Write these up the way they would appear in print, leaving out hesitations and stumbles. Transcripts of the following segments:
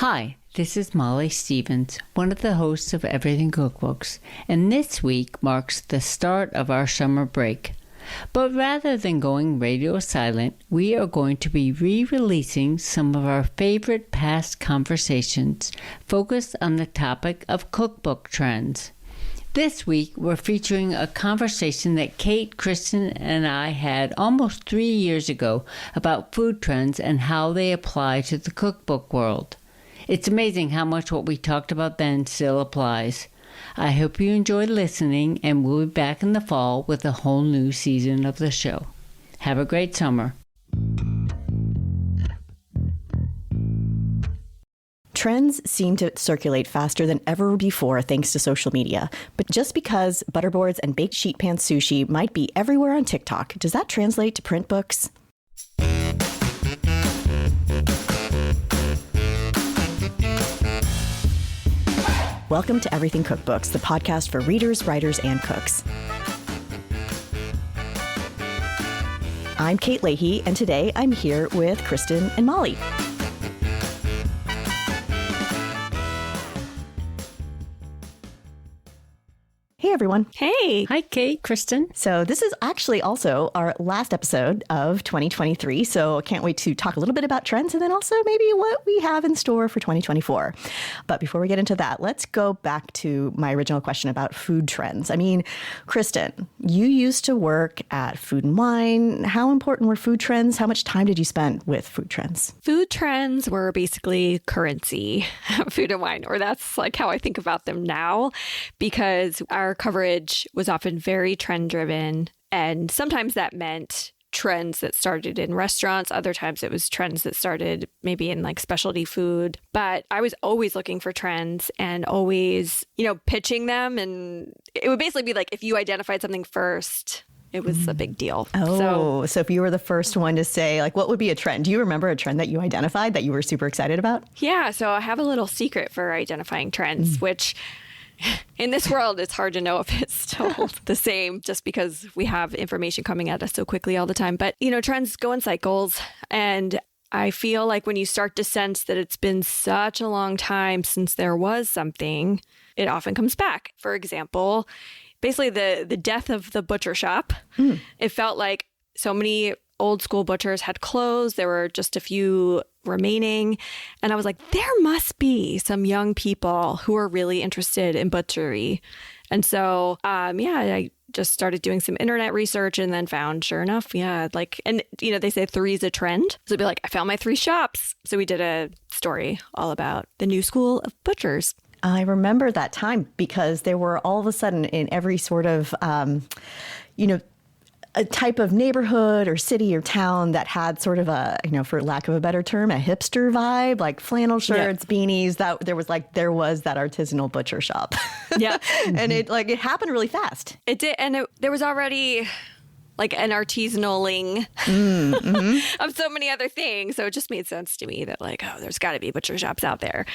Hi, this is Molly Stevens, one of the hosts of Everything Cookbooks, and this week marks the start of our summer break. But rather than going radio silent, we are going to be re-releasing some of our favorite past conversations focused on the topic of cookbook trends. This week, we're featuring a conversation that Kate, Kristin, and I had almost 3 years ago about food trends and how they apply to the cookbook world. It's amazing how much what we talked about then still applies. I hope you enjoyed listening, and we'll be back in the fall with a whole new season of the show. Have a great summer. Trends seem to circulate faster than ever before thanks to social media. But just because butterboards and baked sheet pan sushi might be everywhere on TikTok, does that translate to print books? Welcome to Everything Cookbooks, the podcast for readers, writers, and cooks. I'm Kate Leahy, and today I'm here with Kristin and Molly. Hey, everyone. Hey. Hi, Kate, Kristin. So this is actually also our last episode of 2023. So I can't wait to talk a little bit about trends and then also maybe what we have in store for 2024. But before we get into that, let's go back to my original question about food trends. I mean, Kristin, you used to work at Food and Wine. How important were food trends? How much time did you spend with food trends? Food trends were basically currency at Food and Wine, or that's like how I think about them now, because our coverage was often very trend driven. And sometimes that meant trends that started in restaurants. Other times it was trends that started maybe in like specialty food. But I was always looking for trends and always, pitching them. And it would basically be like if you identified something first, it was a big deal. Oh, so if you were the first one to say, like, what would be a trend? Do you remember a trend that you identified that you were super excited about? Yeah. So I have a little secret for identifying trends, which in this world, it's hard to know if it's still the same just because we have information coming at us so quickly all the time. But, trends go in cycles. And I feel like when you start to sense that it's been such a long time since there was something, it often comes back. For example, basically the death of the butcher shop. It felt like so many old school butchers had closed. There were just a few remaining. And I was like, there must be some young people who are really interested in butchery. And so, I just started doing some internet research and then found, sure enough, they say 3 is a trend. So it'd be like, I found my 3 shops. So we did a story all about the new school of butchers. I remember that time because there were all of a sudden in every sort of, a type of neighborhood or city or town that had sort of a, for lack of a better term, a hipster vibe, like flannel shirts, beanies, that there was that artisanal butcher shop. Yeah. And it happened really fast. It did. And there was already like an artisanaling of so many other things. So it just made sense to me that there's got to be butcher shops out there.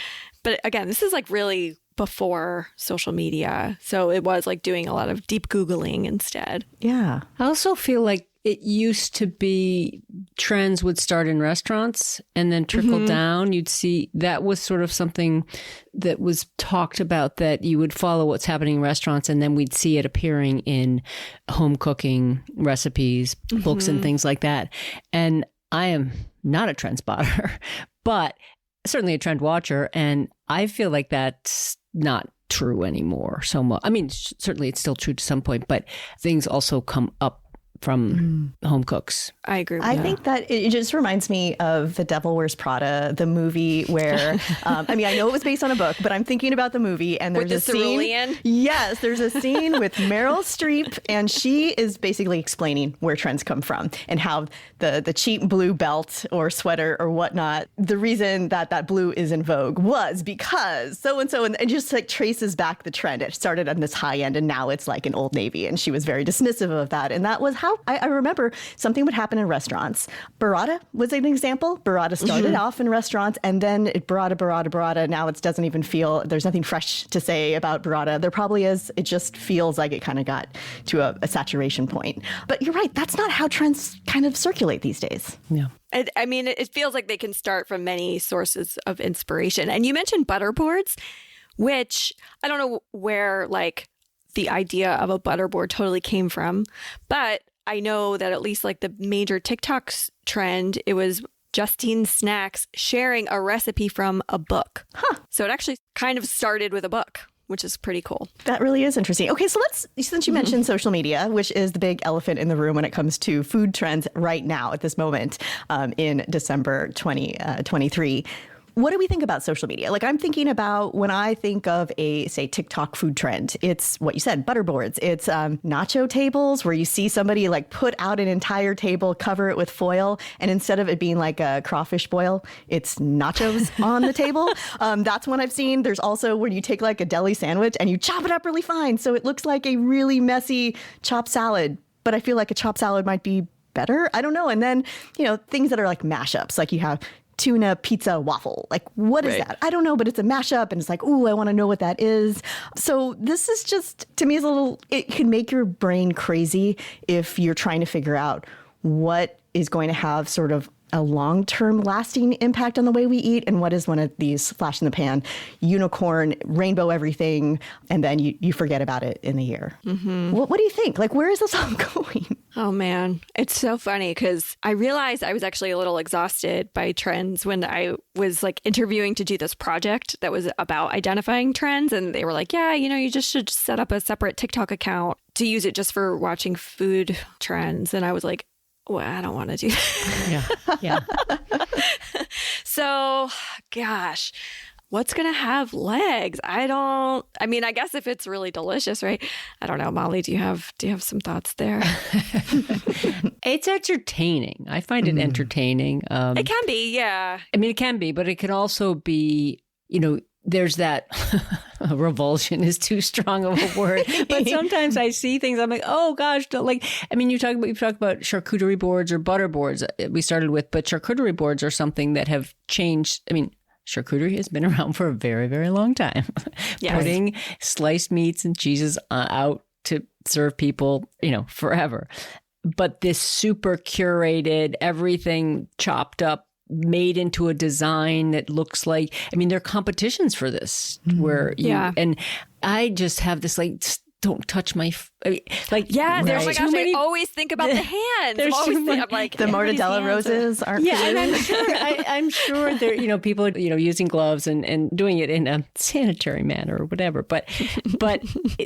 But again, this is really before social media. So it was doing a lot of deep Googling instead. Yeah. I also feel like it used to be trends would start in restaurants and then trickle down. You'd see that was sort of something that was talked about, that you would follow what's happening in restaurants and then we'd see it appearing in home cooking recipes, books and things like that. And I am not a trend spotter, but certainly a trend watcher. And I feel like that's not true anymore so much. I mean, certainly it's still true to some point, but things also come up from home cooks. I agree with that. I think that it just reminds me of The Devil Wears Prada, the movie where, I know it was based on a book, but I'm thinking about the movie and there's with the cerulean? Yes, there's a scene with Meryl Streep and she is basically explaining where trends come from and how the cheap blue belt or sweater or whatnot, the reason that blue is in vogue was because so-and-so, and just traces back the trend. It started on this high end and now it's like an Old Navy, and she was very dismissive of that. And that was how how I remember something would happen in restaurants. Burrata was an example. Burrata started off in restaurants, and then burrata. Now it doesn't even feel, there's nothing fresh to say about burrata. There probably is. It just feels like it kind of got to a saturation point. But you're right. That's not how trends kind of circulate these days. Yeah. I mean, it feels like they can start from many sources of inspiration. And you mentioned butterboards, which I don't know where like the idea of a butterboard totally came from, but I know that at least like the major TikToks trend, it was Justine Snacks sharing a recipe from a book. So it actually kind of started with a book, which is pretty cool. That really is interesting. Okay, so since you mentioned social media, which is the big elephant in the room when it comes to food trends right now at this moment in December 2023. What do we think about social media? Like I'm thinking about when I think of a, say, TikTok food trend, it's what you said, butterboards. It's nacho tables where you see somebody like put out an entire table, cover it with foil. And instead of it being like a crawfish boil, it's nachos on the table. That's one I've seen. There's also when you take like a deli sandwich and you chop it up really fine. So it looks like a really messy chopped salad. But I feel like a chopped salad might be better. I don't know. And then, things that are like mashups, like you have tuna pizza waffle. Like, what is that? I don't know, but it's a mashup and it's like, ooh, I want to know what that is. So this is just, to me, it can make your brain crazy if you're trying to figure out what is going to have sort of a long-term lasting impact on the way we eat and what is one of these flash in the pan, unicorn, rainbow everything, and then you forget about it in a year. What do you think? Like, where is this all going? Oh, man. It's so funny because I realized I was actually a little exhausted by trends when I was like interviewing to do this project that was about identifying trends. And they were like, yeah, you just should set up a separate TikTok account to use it just for watching food trends. And I was like, well, I don't want to do that. Yeah. So, gosh, what's going to have legs? I mean, I guess if it's really delicious, right? I don't know. Molly, do you have some thoughts there? It's entertaining. I find it entertaining. It can be, yeah. I mean, it can be, but it can also be, there's that revulsion is too strong of a word, but sometimes I see things. I'm like, oh gosh, you talk about charcuterie boards or butter boards. We started with, but charcuterie boards are something that have changed. I mean, charcuterie has been around for a very, very long time. Yes. Putting sliced meats and cheeses out to serve people, forever. But this super curated, everything chopped up, made into a design that looks like, there are competitions for this where and I just have this don't touch my there's I always think about the hands. There's I'm like the mortadella roses aren't and I'm sure there people using gloves and doing it in a sanitary manner or whatever, but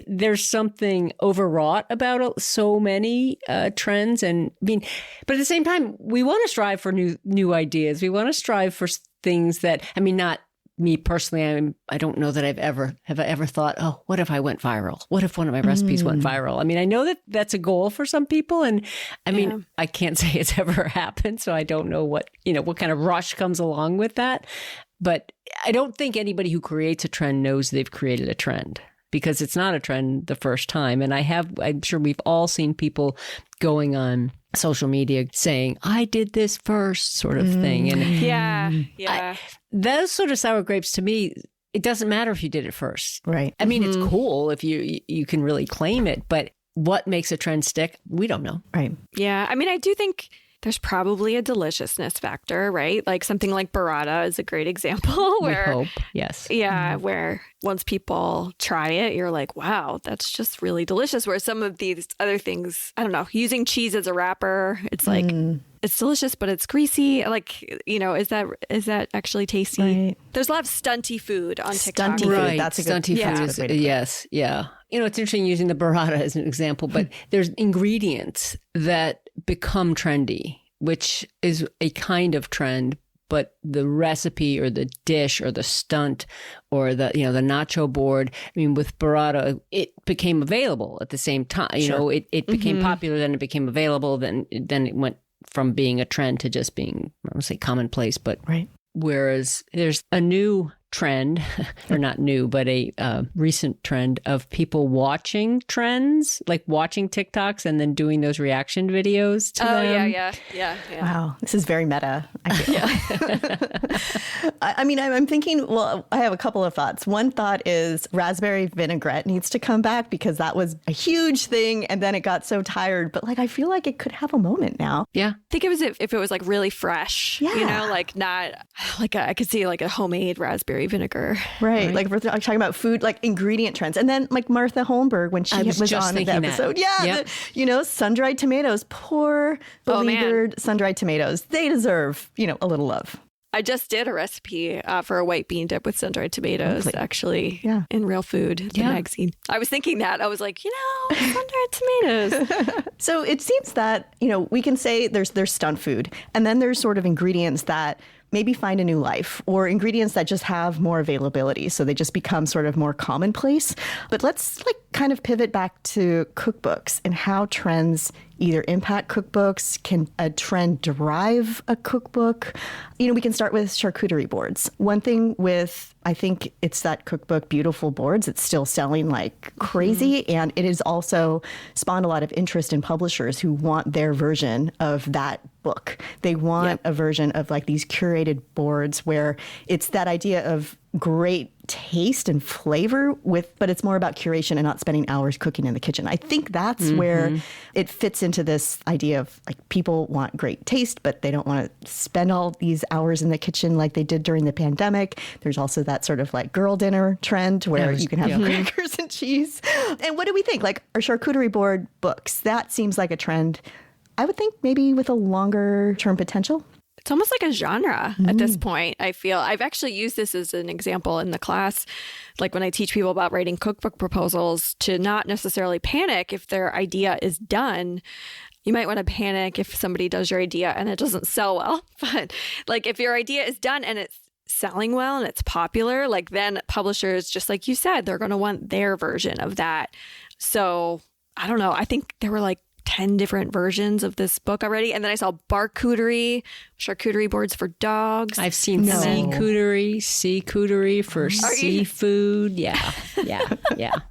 there's something overwrought about so many trends, and but at the same time we want to strive for new ideas. We want to strive for things that not me personally, I don't know that have I ever thought, oh, what if I went viral? What if one of my recipes went viral? I know that that's a goal for some people, and I can't say it's ever happened, so I don't know what kind of rush comes along with that. But I don't think anybody who creates a trend knows they've created a trend, because it's not a trend the first time. And I'm sure we've all seen people going on social media saying, I did this first, sort of thing. And those sort of sour grapes, to me, it doesn't matter if you did it first. Right. It's cool if you can really claim it, but what makes a trend stick? We don't know. Right. Yeah. I do think there's probably a deliciousness factor, right? Like something like burrata is a great example where, we hope, yes. Yeah, where once people try it, you're like, wow, that's just really delicious. Where some of these other things, I don't know, using cheese as a wrapper, it's like, it's delicious, but it's greasy. Like, is that actually tasty? Right. There's a lot of stunty food on TikTok. Stunty food, that's a good stunty food is, yes, yeah. It's interesting using the burrata as an example, but there's ingredients that become trendy, which is a kind of trend, but the recipe or the dish or the stunt or the the nacho board, with burrata, it became available at the same time. It became popular, then it became available, then it went from being a trend to just being, I don't say commonplace, but right. Whereas there's a new trend, or not new, but a recent trend of people watching trends, like watching TikToks and then doing those reaction videos to them. Yeah. Wow, this is very meta, I feel. I mean, I'm thinking, well, I have a couple of thoughts. One thought is raspberry vinaigrette needs to come back because that was a huge thing and then it got so tired. But like, I feel like it could have a moment now. Yeah. I think it was if it was like really fresh, like not like I could see like a homemade raspberry vinegar. Right. Like we're talking about food, like ingredient trends. And then like Martha Holmberg, when she was on the episode. Yep. Sun-dried tomatoes, poor beleaguered sun-dried tomatoes. They deserve, a little love. I just did a recipe for a white bean dip with sun-dried tomatoes, actually, in Real Food, the magazine. I was thinking that. I was like, sun-dried tomatoes. So it seems that, we can say there's stunt food, and then there's sort of ingredients that maybe find a new life, or ingredients that just have more availability. So they just become sort of more commonplace. But let's kind of pivot back to cookbooks and how trends either impact cookbooks. Can a trend drive a cookbook? We can start with charcuterie boards. One thing with, I think it's that cookbook, Beautiful Boards, it's still selling like crazy. And it has also spawned a lot of interest in publishers who want their version of that book. They want a version of like these curated boards where it's that idea of great taste and flavor but it's more about curation and not spending hours cooking in the kitchen. I think that's where it fits into this idea of like people want great taste, but they don't want to spend all these hours in the kitchen like they did during the pandemic. There's also that sort of like girl dinner trend where you can have crackers and cheese. And what do we think? Like our charcuterie board books, that seems like a trend, I would think maybe with a longer term potential. It's almost like a genre at this point, I feel. I've actually used this as an example in the class, like when I teach people about writing cookbook proposals, to not necessarily panic if their idea is done. You might want to panic if somebody does your idea and it doesn't sell well. But like if your idea is done and it's selling well and it's popular, like then publishers, just like you said, they're going to want their version of that. So I don't know. I think there were like 10 different versions of this book already. And then I saw charcuterie boards for dogs. I've seen seacouterie for seafood. Yeah.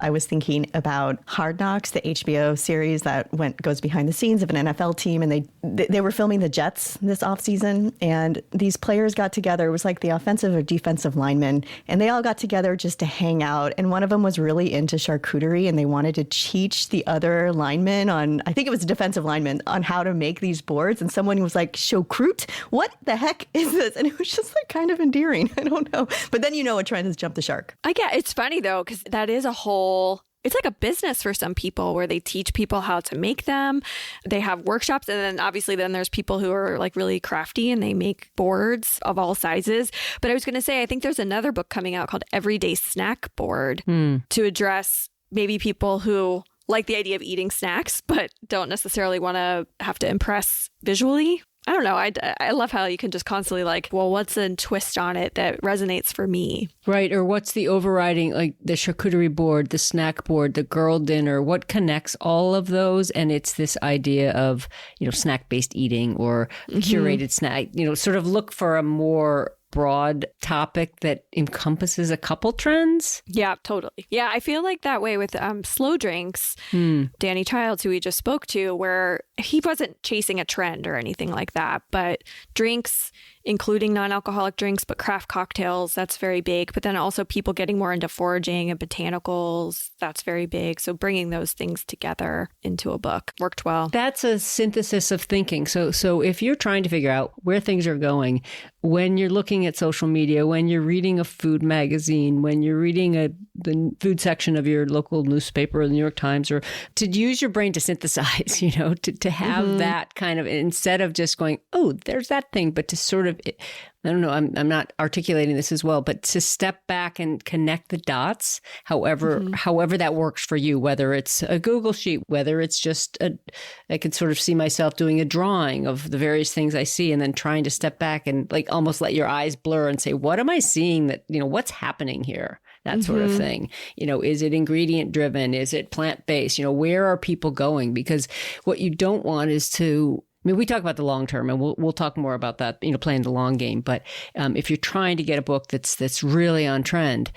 I was thinking about Hard Knocks, the HBO series that goes behind the scenes of an NFL team. And they were filming the Jets this offseason. And these players got together. It was like the offensive or defensive linemen. And they all got together just to hang out. And one of them was really into charcuterie. And they wanted to teach the other linemen I think it was a defensive lineman, on how to make these boards. And someone was like, chocrute? What the heck is this? And it was just like kind of endearing. I don't know. But then a trend has jumped the shark. It's funny though, because that is it's like a business for some people where they teach people how to make them. They have workshops. And then obviously then there's people who are like really crafty and they make boards of all sizes. But I was going to say, I think there's another book coming out called Everyday Snack Board to address maybe people who like the idea of eating snacks, but don't necessarily want to have to impress visually. I don't know. I love how you can just constantly like, well, what's a twist on it that resonates for me? Right. Or what's the overriding, like the charcuterie board, the snack board, the girl dinner, what connects all of those? And it's this idea of, snack-based eating or curated snack, sort of look for a more broad topic that encompasses a couple trends. Yeah, totally. Yeah, I feel like that way with slow drinks. Danny Childs, who we just spoke to, where he wasn't chasing a trend or anything like that, but drinks, including non-alcoholic drinks, but craft cocktails, that's very big. But then also people getting more into foraging and botanicals, that's very big. So bringing those things together into a book worked well. That's a synthesis of thinking. So if you're trying to figure out where things are going, when you're looking at social media, when you're reading a food magazine, when you're reading the food section of your local newspaper or the New York Times, or to use your brain to synthesize, to have that kind of, instead of just going, oh, there's that thing, but to sort of, I don't know, I'm not articulating this as well, but to step back and connect the dots, however that works for you, whether it's a Google sheet, whether it's just I could sort of see myself doing a drawing of the various things I see and then trying to step back and like almost let your eyes blur and say, what am I seeing that, what's happening here? That sort of thing. Is it ingredient driven? Is it plant-based? Where are people going? Because what you don't want is to mean, we talk about the long term, and we'll talk more about that, playing the long game. But if you're trying to get a book that's really on trend,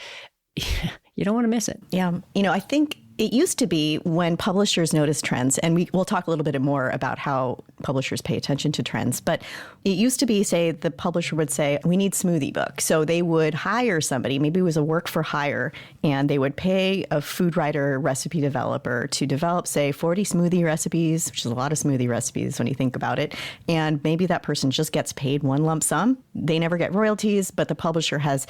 you don't want to miss it. Yeah. I think it used to be when publishers notice trends, and we'll talk a little bit more about how publishers pay attention to trends, but it used to be, say, the publisher would say, we need smoothie book. So they would hire somebody, maybe it was a work for hire, and they would pay a food writer, recipe developer to develop, say, 40 smoothie recipes, which is a lot of smoothie recipes when you think about it. And maybe that person just gets paid one lump sum. They never get royalties, but the publisher has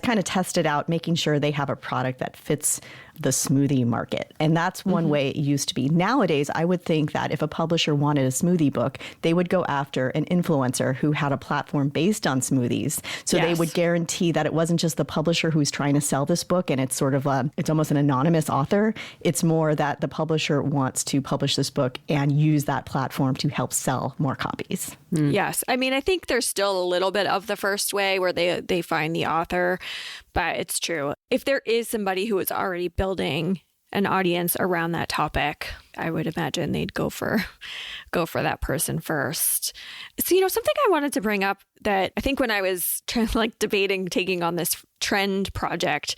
kind of tested out, making sure they have a product that fits the smoothie market. And that's one way it used to be. Nowadays, I would think that if a publisher wanted a smoothie book, they would go after an influencer who had a platform based on smoothies. So they would guarantee that it wasn't just the publisher who's trying to sell this book and it's sort of it's almost an anonymous author. It's more that the publisher wants to publish this book and use that platform to help sell more copies. Yes. I mean, I think there's still a little bit of the first way where they find the author, but it's true. If there is somebody who is already building an audience around that topic, I would imagine they'd go for that person first. So, something I wanted to bring up that I think when I was debating taking on this trend project,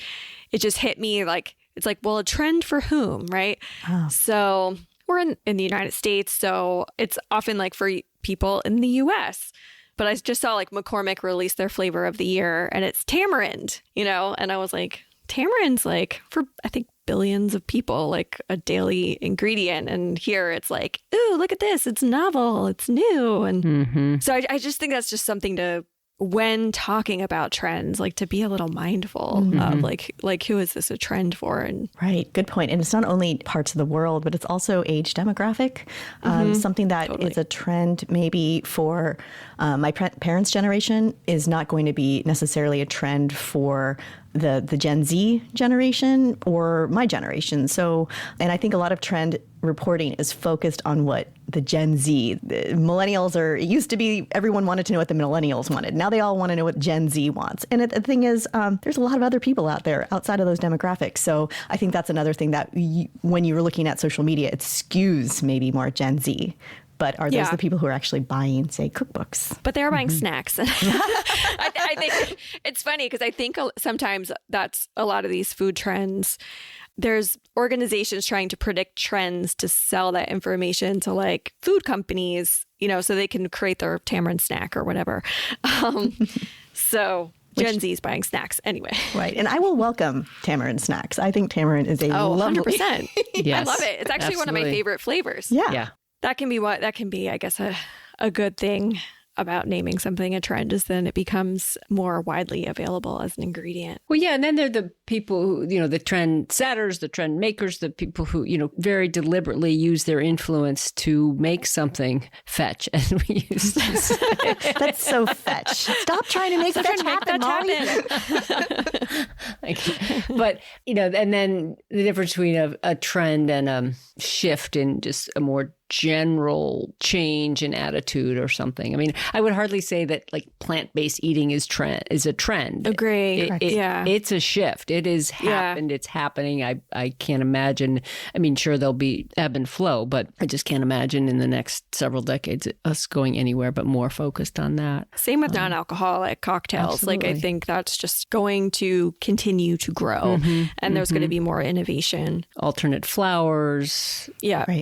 it just hit me it's well, a trend for whom, right? Oh. So we're in the United States, so it's often for people in the US. But I just saw McCormick release their flavor of the year, and it's tamarind, and I was like, tamarind's for, I think, billions of people, a daily ingredient. And here it's ooh, look at this. It's novel. It's new. And so I just think that's just something to, when talking about trends, to be a little mindful of who is this a trend for? And right. Good point. And it's not only parts of the world, but it's also age demographic. Something that is a trend maybe for my parents' generation is not going to be necessarily a trend for the Gen Z generation or my generation. So, and I think a lot of trend reporting is focused on what the Gen Z, the millennials it used to be everyone wanted to know what the millennials wanted. Now they all want to know what Gen Z wants. And the thing is, there's a lot of other people out there outside of those demographics. So I think that's another thing that when you're looking at social media, it skews maybe more Gen Z. But are those the people who are actually buying, say, cookbooks? But they are buying snacks. I think it's funny because I think sometimes that's a lot of these food trends. There's organizations trying to predict trends to sell that information to food companies, so they can create their tamarind snack or whatever. So Gen Z is buying snacks anyway. Right. And I will welcome tamarind snacks. I think tamarind is a lovely... 100%. Yes, I love it. It's actually one of my favorite flavors. Yeah. That can be, I guess, a good thing about naming something a trend is then it becomes more widely available as an ingredient. Well, yeah. And then there are the people who, the trend setters, the trend makers, the people who, very deliberately use their influence to make something fetch, as we used to say. That's so fetch. Stop trying to make fetch happen, Molly. But, and then the difference between a trend and a shift in just a more general change in attitude or something. I mean, I would hardly say that plant-based eating is a trend. Agree. It's a shift. It is happened. It's happening. I can't imagine. I mean, sure, there'll be ebb and flow, but I just can't imagine in the next several decades us going anywhere but more focused on that. Same with non-alcoholic cocktails. Absolutely. I think that's just going to continue to grow and there's going to be more innovation. Alternate flours,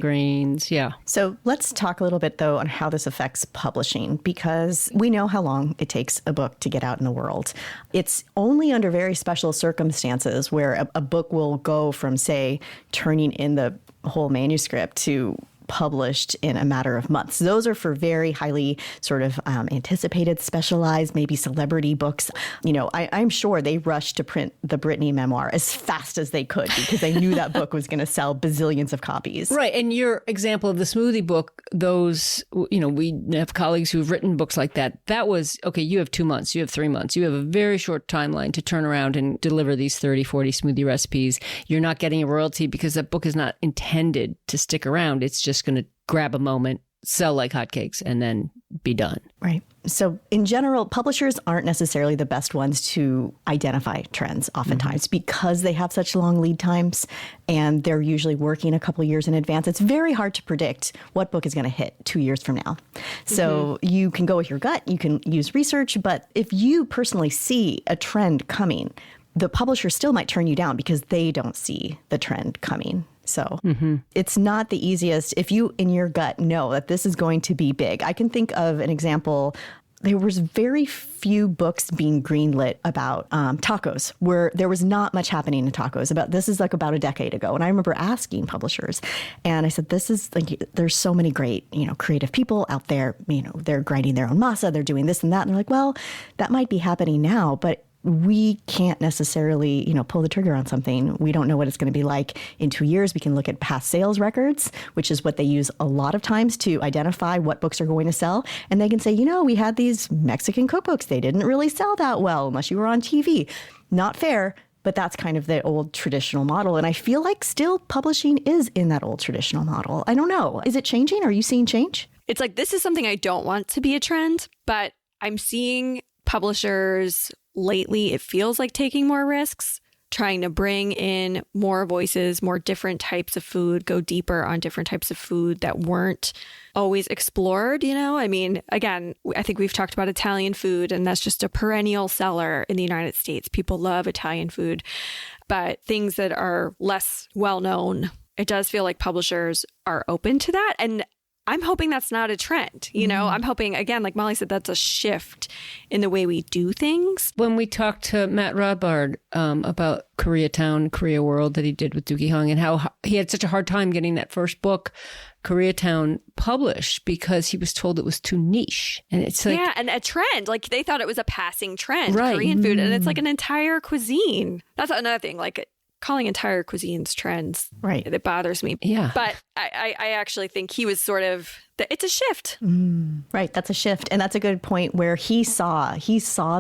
grains. Yeah. So let's talk a little bit, though, on how this affects publishing, because we know how long it takes a book to get out in the world. It's only under very special circumstances where a book will go from, say, turning in the whole manuscript to published in a matter of months. Those are for very highly sort of anticipated, specialized, maybe celebrity books. I'm sure they rushed to print the Britney memoir as fast as they could because they knew that book was going to sell bazillions of copies. Right. And your example of the smoothie book, those, we have colleagues who've written books like that. That was, okay, you have 2 months, you have 3 months, you have a very short timeline to turn around and deliver these 30, 40 smoothie recipes. You're not getting a royalty because that book is not intended to stick around. It's just going to grab a moment, sell like hotcakes, and then be done. Right. So in general, publishers aren't necessarily the best ones to identify trends oftentimes because they have such long lead times and they're usually working a couple of years in advance. It's very hard to predict what book is going to hit 2 years from now. So you can go with your gut, you can use research, but if you personally see a trend coming, the publisher still might turn you down because they don't see the trend coming. So it's not the easiest if you in your gut know that this is going to be big. I can think of an example. There was very few books being greenlit about tacos, where there was not much happening in tacos. This is like about a decade ago. And I remember asking publishers, and I said, this is like, there's so many great, creative people out there, they're grinding their own masa, they're doing this and that. And they're like, well, that might be happening now, but we can't necessarily, pull the trigger on something. We don't know what it's going to be like in 2 years. We can look at past sales records, which is what they use a lot of times to identify what books are going to sell. And they can say, we had these Mexican cookbooks. They didn't really sell that well unless you were on TV. Not fair, but that's kind of the old traditional model. And I feel like still publishing is in that old traditional model. I don't know. Is it changing? Are you seeing change? It's like, this is something I don't want to be a trend, but I'm seeing publishers lately, it feels like taking more risks, trying to bring in more voices, more different types of food, go deeper on different types of food that weren't always explored, I mean, again, I think we've talked about Italian food, and that's just a perennial seller in the United States. People love Italian food, but things that are less well known, it does feel like publishers are open to that. And I'm hoping that's not a trend. I'm hoping, again, like Molly said, that's a shift in the way we do things. When we talked to Matt Rodbard about Koreatown, Korea World that he did with Doogie Hong, and how he had such a hard time getting that first book, Koreatown, published because he was told it was too niche. And it's like, yeah, and a trend. Like they thought it was a passing trend, right. Korean food. And it's like an entire cuisine. That's another thing. Like calling entire cuisines trends, right? It bothers me. Yeah. But I actually think he was sort of, it's a shift. Right. That's a shift. And that's a good point where he saw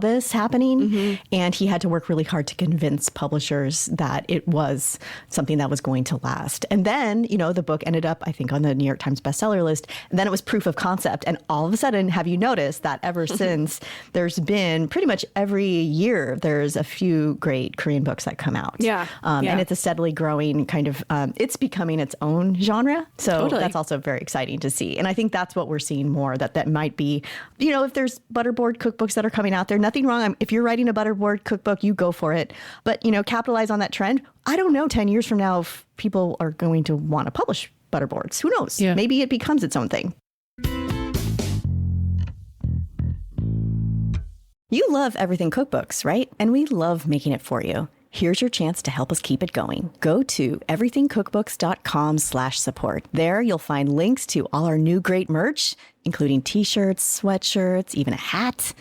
this happening and he had to work really hard to convince publishers that it was something that was going to last. And then, the book ended up, I think, on the New York Times bestseller list. And then it was proof of concept. And all of a sudden, have you noticed that ever since there's been pretty much every year, there's a few great Korean books that come out. Yeah. And it's a steadily growing kind of, it's becoming its own genre. So that's also very exciting to see. And I think that's what we're seeing more, that might be, if there's butterboard cookbooks that are coming out there, nothing wrong. If you're writing a butterboard cookbook, you go for it. But, capitalize on that trend. I don't know 10 years from now if people are going to want to publish butterboards. Who knows? Yeah. Maybe it becomes its own thing. You love everything cookbooks, right? And we love making it for you. Here's your chance to help us keep it going. Go to everythingcookbooks.com/support. There you'll find links to all our new great merch, including t-shirts, sweatshirts, even a hat,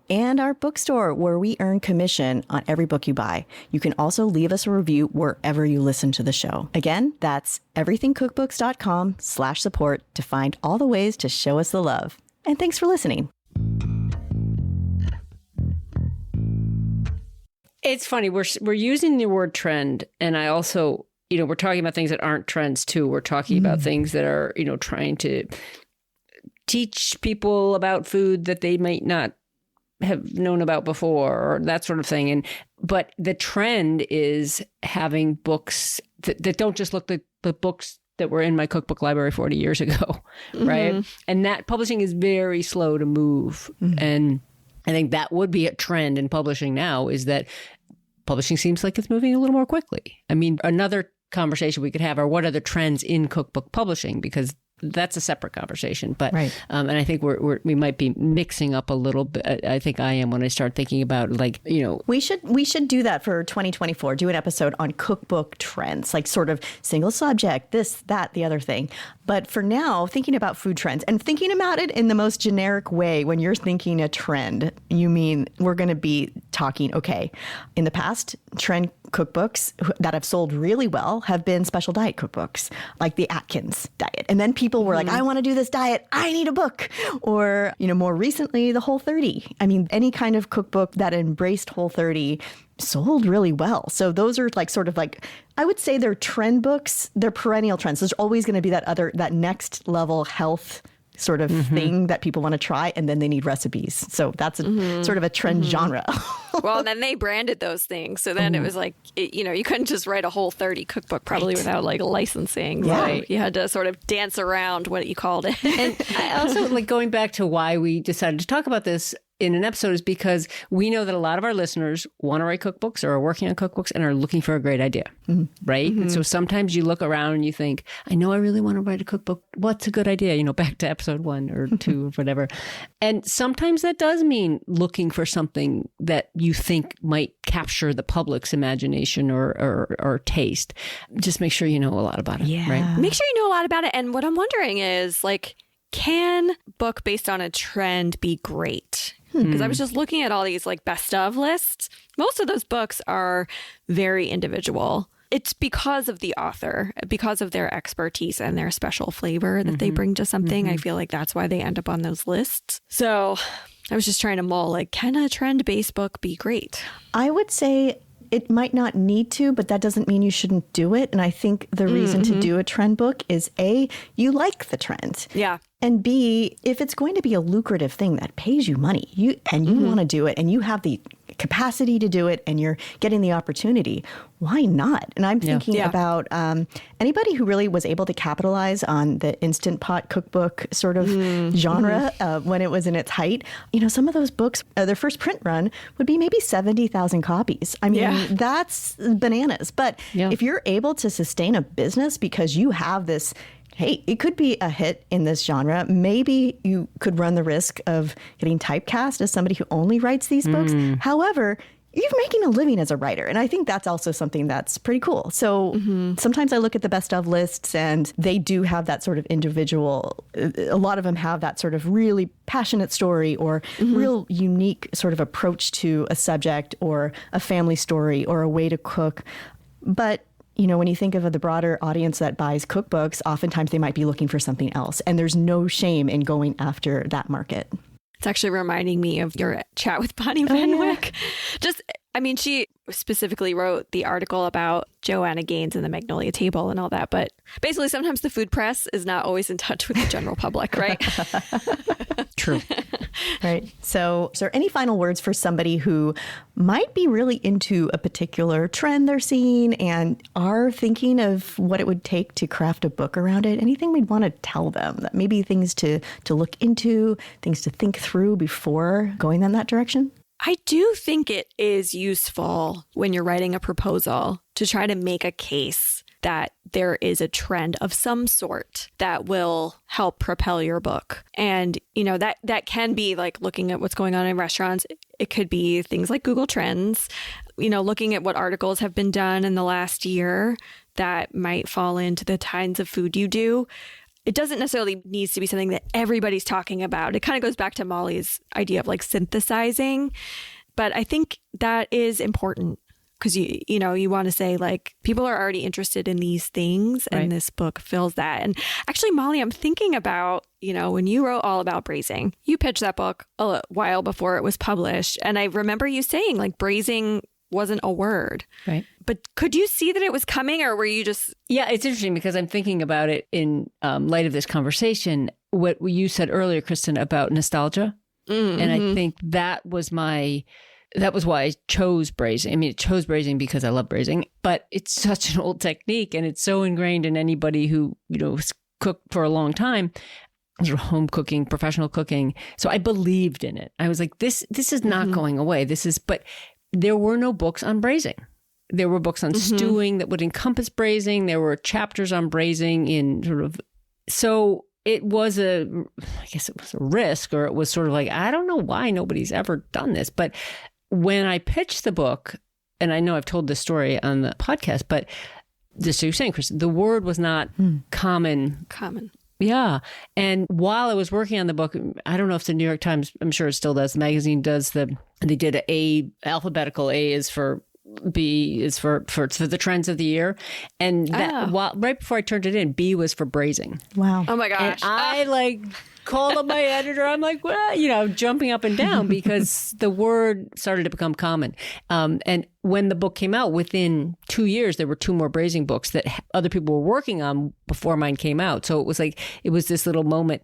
and our bookstore where we earn commission on every book you buy. You can also leave us a review wherever you listen to the show. Again, that's everythingcookbooks.com/support to find all the ways to show us the love. And thanks for listening. It's funny. We're using the word trend, and I also, we're talking about things that aren't trends too. We're talking about things that are, trying to teach people about food that they might not have known about before, or that sort of thing. But the trend is having books that don't just look like the books that were in my cookbook library 40 years ago, right? And that publishing is very slow to move, and I think that would be a trend in publishing now, is that publishing seems like it's moving a little more quickly. I mean, another conversation we could have are what are the trends in cookbook publishing, because that's a separate conversation. But right. And I think we might be mixing up a little bit. I think I am when I start thinking about we should do that for 2024. Do an episode on cookbook trends, like sort of single subject, this, that, the other thing. But for now, thinking about food trends and thinking about it in the most generic way. When you're thinking a trend, you mean we're going to be talking, okay, in the past, trend cookbooks that have sold really well have been special diet cookbooks, like the Atkins diet. And then people were like, I want to do this diet. I need a book. Or, more recently, the Whole30. I mean, any kind of cookbook that embraced Whole30 sold really well. So those are I would say they're trend books. They're perennial trends. There's always going to be that next level health sort of thing that people want to try, and then they need recipes. So that's a sort of a trend genre. Well, and then they branded those things. So then it was like, you couldn't just write a whole 30 cookbook probably without like licensing. Yeah. So you had to sort of dance around what you called it. And I also like going back to why we decided to talk about this in an episode is because we know that a lot of our listeners want to write cookbooks or are working on cookbooks and are looking for a great idea, right? And so sometimes you look around and you think, I know I really want to write a cookbook. What's a good idea? Back to episode 1 or 2 or whatever. And sometimes that does mean looking for something that you think might capture the public's imagination or taste. Just make sure you know a lot about it, right? Make sure you know a lot about it. And what I'm wondering is like, can book based on a trend be great? Because I was just looking at all these like best of lists. Most of those books are very individual. It's because of the author, because of their expertise and their special flavor that they bring to something. I feel like that's why they end up on those lists. So I was just trying to mull, like, can a trend-based book be great? I would say it might not need to, but that doesn't mean you shouldn't do it. And I think the reason to do a trend book is A, you like the trend. Yeah. And B, if it's going to be a lucrative thing that pays you money, you want to do it, and you have the capacity to do it, and you're getting the opportunity, why not? And I'm thinking about anybody who really was able to capitalize on the Instant Pot cookbook sort of genre when it was in its height. Some of those books, their first print run would be maybe 70,000 copies. I mean, that's bananas. But if you're able to sustain a business because you have this, hey, it could be a hit in this genre. Maybe you could run the risk of getting typecast as somebody who only writes these books. However, you're making a living as a writer. And I think that's also something that's pretty cool. So sometimes I look at the best of lists and they do have that sort of individual, a lot of them have that sort of really passionate story or real unique sort of approach to a subject or a family story or a way to cook. But when you think of the broader audience that buys cookbooks, oftentimes they might be looking for something else. And there's no shame in going after that market. It's actually reminding me of your chat with Bonnie Van Wyck. She specifically wrote the article about Joanna Gaines and the Magnolia Table and all that. But basically, sometimes the food press is not always in touch with the general public, right? True. Right. So is there any final words for somebody who might be really into a particular trend they're seeing and are thinking of what it would take to craft a book around it? Anything we'd want to tell them? That maybe things to look into, things to think through before going in that direction? I do think it is useful when you're writing a proposal to try to make a case that there is a trend of some sort that will help propel your book. And, that can be like looking at what's going on in restaurants. It could be things like Google Trends, looking at what articles have been done in the last year that might fall into the kinds of food you do. It doesn't necessarily need to be something that everybody's talking about. It kind of goes back to Molly's idea of like synthesizing. But I think that is important because, you want to say like people are already interested in these things and this book fills that. And actually, Molly, I'm thinking about, when you wrote All About Braising, you pitched that book a while before it was published. And I remember you saying like braising wasn't a word. Right. But could you see that it was coming or were you just... Yeah, it's interesting because I'm thinking about it in light of this conversation, what you said earlier, Kristin, about nostalgia. And I think that was why I chose braising. I mean, I chose braising because I love braising, but it's such an old technique and it's so ingrained in anybody who, has cooked for a long time. Home cooking, professional cooking. So I believed in it. I was like, this is not going away. But there were no books on braising. There were books on stewing that would encompass braising. There were chapters on braising so it was I guess it was a risk, or it was sort of like, I don't know why nobody's ever done this. But when I pitched the book, and I know I've told this story on the podcast, but just so you're saying, Kristin, the word was not common. Yeah. And while I was working on the book, I don't know if the New York Times, I'm sure it still does, the magazine does they did alphabetical. A is for B is for the trends of the year. And that right before I turned it in, B was for braising. Wow. Oh my gosh. And I called up my editor. I'm like, well, jumping up and down because the word started to become common. And when the book came out, within 2 years, there were 2 more braising books that other people were working on before mine came out. So it was this little moment.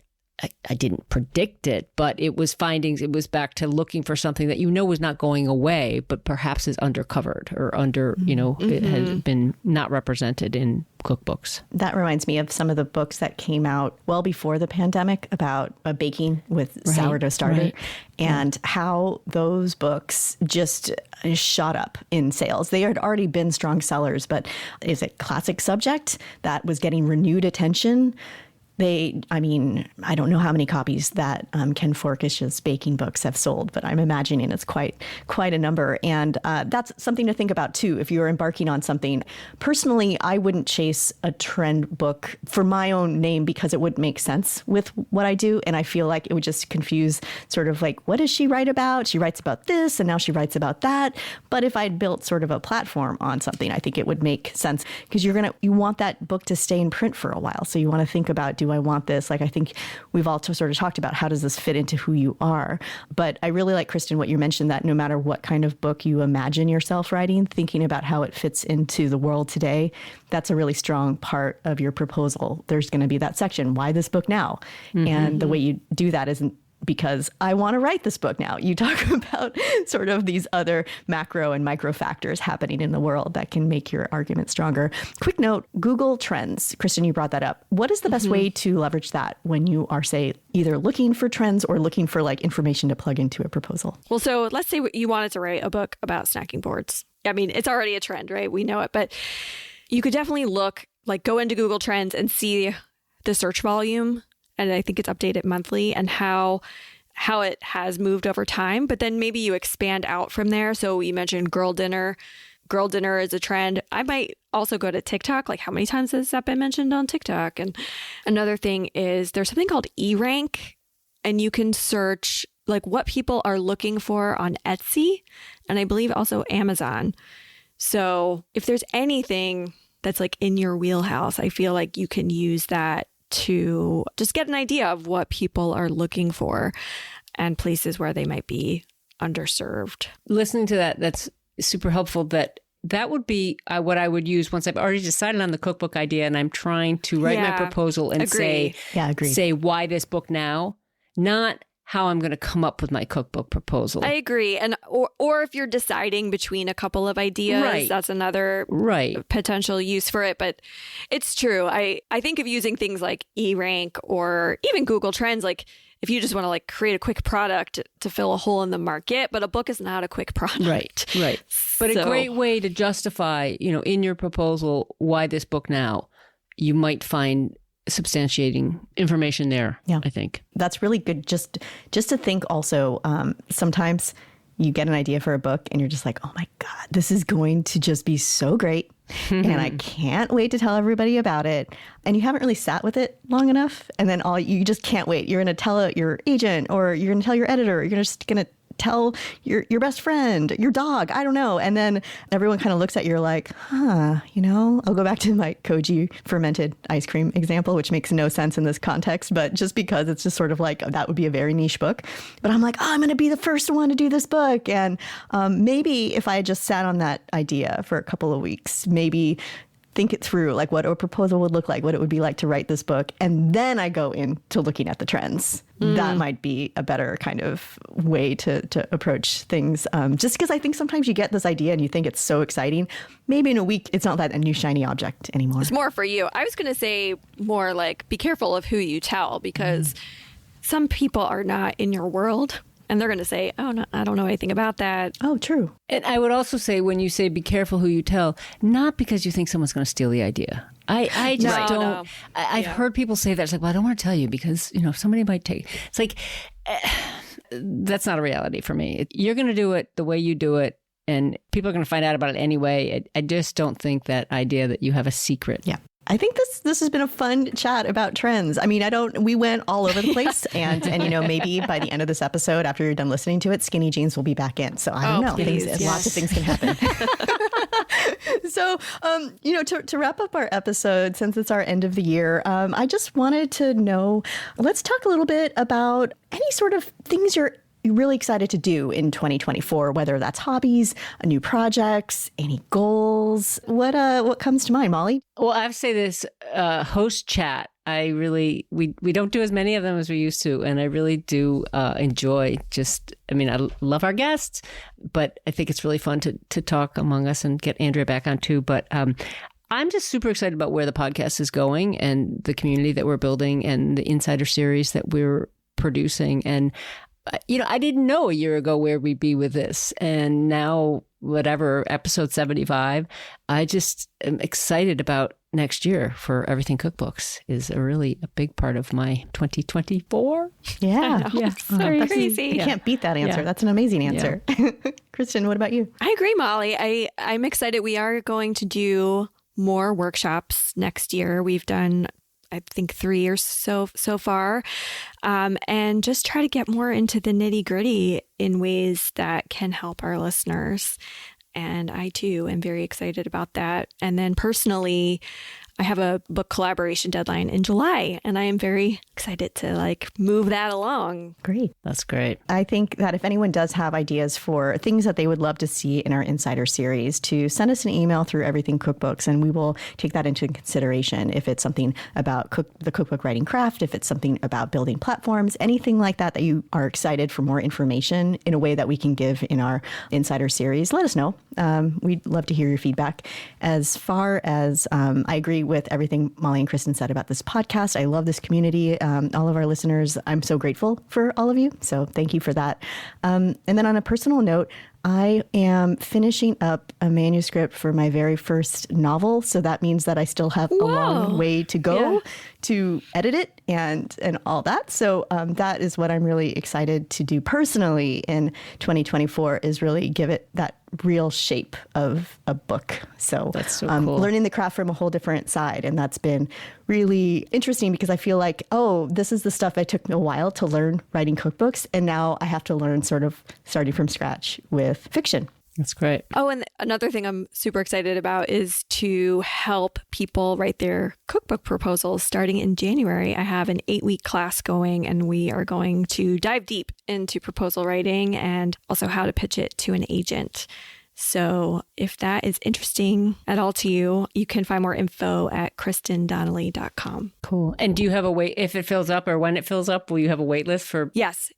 I didn't predict it, but it was findings. It was back to looking for something that was not going away, but perhaps is undercovered or it has been not represented in cookbooks. That reminds me of some of the books that came out well before the pandemic about baking with sourdough starter and how those books just shot up in sales. They had already been strong sellers, but is it classic subject that was getting renewed attention? I don't know how many copies that Ken Forkish's baking books have sold, but I'm imagining it's quite a number. And that's something to think about, too, if you're embarking on something. Personally, I wouldn't chase a trend book for my own name because it wouldn't make sense with what I do. And I feel like it would just confuse sort of like, what does she write about? She writes about this, and now she writes about that. But if I'd built sort of a platform on something, I think it would make sense because you want that book to stay in print for a while. So you want to think about, do I want this? Like, I think we've all sort of talked about how does this fit into who you are. But I really like, Kristin, what you mentioned, that no matter what kind of book you imagine yourself writing, thinking about how it fits into the world today, that's a really strong part of your proposal. There's going to be that section, why this book now? And the way you do that isn't because I want to write this book now. You talk about sort of these other macro and micro factors happening in the world that can make your argument stronger. Quick note, Google Trends. Kristin, you brought that up. What is the best way to leverage that when you are, say, either looking for trends or looking for like information to plug into a proposal? Well, so let's say you wanted to write a book about snacking boards. I mean, it's already a trend, right? We know it, but you could definitely go into Google Trends and see the search volume. And I think it's updated monthly, and how it has moved over time. But then maybe you expand out from there. So you mentioned girl dinner. Girl dinner is a trend. I might also go to TikTok. Like, how many times has that been mentioned on TikTok? And another thing is there's something called E-Rank, and you can search like what people are looking for on Etsy, and I believe also Amazon. So if there's anything that's like in your wheelhouse, I feel like you can use that to just get an idea of what people are looking for and places where they might be underserved. Listening to that, that's super helpful. That would be what I would use once I've already decided on the cookbook idea and I'm trying to write my proposal and say why this book now, not how I'm going to come up with my cookbook proposal. I agree. And or if you're deciding between a couple of ideas, that's another potential use for it. But it's true. I think of using things like E-Rank or even Google Trends, like if you just want to like create a quick product to fill a hole in the market, but a book is not a quick product. Right. But a great way to justify, in your proposal, why this book now, you might find substantiating information there, I think. That's really good. Just to think also, sometimes you get an idea for a book and you're just like, oh my God, this is going to just be so great. And I can't wait to tell everybody about it. And you haven't really sat with it long enough. And then you just can't wait. You're going to tell your agent, or you're going to tell your editor, you're just going to tell your best friend, your dog, I don't know. And then everyone kind of looks at you like, I'll go back to my koji fermented ice cream example, which makes no sense in this context, but just because it's just sort of like, that would be a very niche book. But I'm like, I'm going to be the first one to do this book. And maybe if I just sat on that idea for a couple of weeks, maybe think it through, like what a proposal would look like, what it would be like to write this book. And then I go into looking at the trends. That might be a better kind of way to approach things. Just because I think sometimes you get this idea and you think it's so exciting. Maybe in a week, it's not that a new shiny object anymore. It's more for you. I was going to say more like, be careful of who you tell, because some people are not in your world. And they're going to say, oh, no, I don't know anything about that. Oh, true. And I would also say, when you say be careful who you tell, not because you think someone's going to steal the idea. I just don't. No. I've heard people say that. It's like, well, I don't want to tell you because, somebody might take. It's like, that's not a reality for me. You're going to do it the way you do it. And people are going to find out about it anyway. I just don't think that idea that you have a secret. Yeah. I think this has been a fun chat about trends. I mean, we went all over the place and maybe by the end of this episode, after you're done listening to it, skinny jeans will be back in. So I don't know. Please, lots of things can happen. So, to wrap up our episode, since it's our end of the year, I just wanted to know, let's talk a little bit about any sort of things you're really excited to do in 2024, whether that's hobbies, new projects, any goals. What comes to mind, Molly? Well, I have to say this host chat I really, we don't do as many of them as we used to. And I really do enjoy I love our guests, but I think it's really fun to talk among us and get Andrea back on too. But I'm just super excited about where the podcast is going and the community that we're building and the Insider series that we're producing. And, I didn't know a year ago where we'd be with this. And now, whatever, episode 75, I just am excited about next year for Everything Cookbooks is a big part of my 2024. Yeah. It's so crazy. You can't beat that answer. Yeah. That's an amazing answer. Yeah. Kristin, what about you? I agree, Molly. I'm excited. We are going to do more workshops next year. We've done, I think, 3 or so far, and just try to get more into the nitty gritty in ways that can help our listeners. And I, too, am very excited about that. And then personally, I have a book collaboration deadline in July, and I am very excited to move that along. Great. That's great. I think that if anyone does have ideas for things that they would love to see in our Insider series, to send us an email through Everything Cookbooks, and we will take that into consideration. If it's something about the cookbook writing craft, if it's something about building platforms, anything like that you are excited for more information in a way that we can give in our Insider series, let us know. We'd love to hear your feedback. As far as I agree with everything Molly and Kristin said about this podcast. I love this community. All of our listeners, I'm so grateful for all of you. So thank you for that. And then on a personal note, I am finishing up a manuscript for my very first novel. So that means that I still have a long way to go to edit it and all that. So that is what I'm really excited to do personally in 2024 is really give it that real shape of a book. So that's so cool. Learning the craft from a whole different side. And that's been really interesting because I feel like, this is the stuff I took a while to learn writing cookbooks. And now I have to learn sort of starting from scratch with fiction. That's great. Oh, and another thing I'm super excited about is to help people write their cookbook proposals starting in January. I have an 8-week class going, and we are going to dive deep into proposal writing and also how to pitch it to an agent. So if that is interesting at all to you, you can find more info at kristindonnelly.com. Cool. And do you have if it fills up or when it fills up, will you have a wait list for? Yes.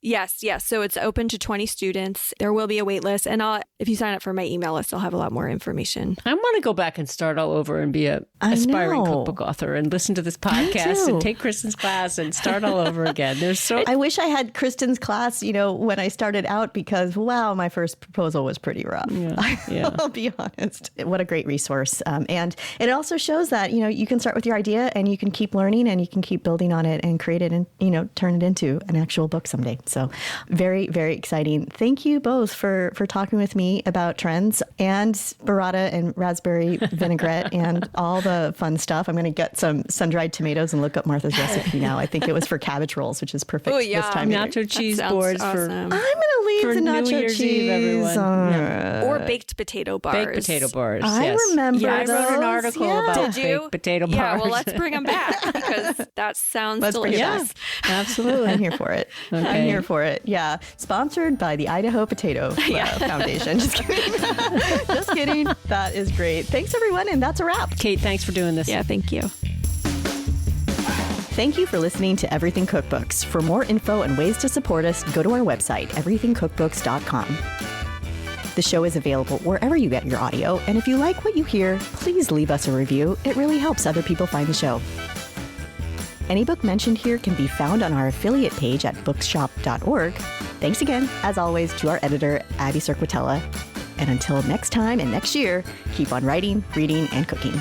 So it's open to 20 students. There will be a wait list. And if you sign up for my email list, I'll have a lot more information. I want to go back and start all over and be an aspiring cookbook author and listen to this podcast and take Kristin's class and start all over again. I wish I had Kristin's class, when I started out because, my first proposal was pretty rough. Yeah. I'll be honest. What a great resource. And it also shows that, you can start with your idea and you can keep learning and you can keep building on it and create it and, turn it into an actual book someday. So very, very exciting. Thank you both for talking with me about trends and burrata and raspberry vinaigrette and all the fun stuff. I'm going to get some sun-dried tomatoes and look up Martha's recipe now. I think it was for cabbage rolls, which is perfect this time of year. Nacho cheese boards awesome. I'm going to leave the nacho cheese. Everyone. Or baked potato bars. Baked potato bars. I remember I wrote an article about baked potato bars. Yeah, well, let's bring them back because that sounds delicious. Yeah, absolutely. I'm here for it. Okay. I'm here for it. Yeah. Sponsored by the Idaho Potato Foundation. Just kidding. Just kidding. That is great. Thanks, everyone. And that's a wrap. Kate, thanks for doing this. Yeah, thank you. Thank you for listening to Everything Cookbooks. For more info and ways to support us, go to our website, everythingcookbooks.com. The show is available wherever you get your audio, and if you like what you hear, please leave us a review. It really helps other people find the show. Any book mentioned here can be found on our affiliate page at bookshop.org. Thanks again, as always, to our editor, Abby Cirquitella. And until next time and next year, keep on writing, reading, and cooking.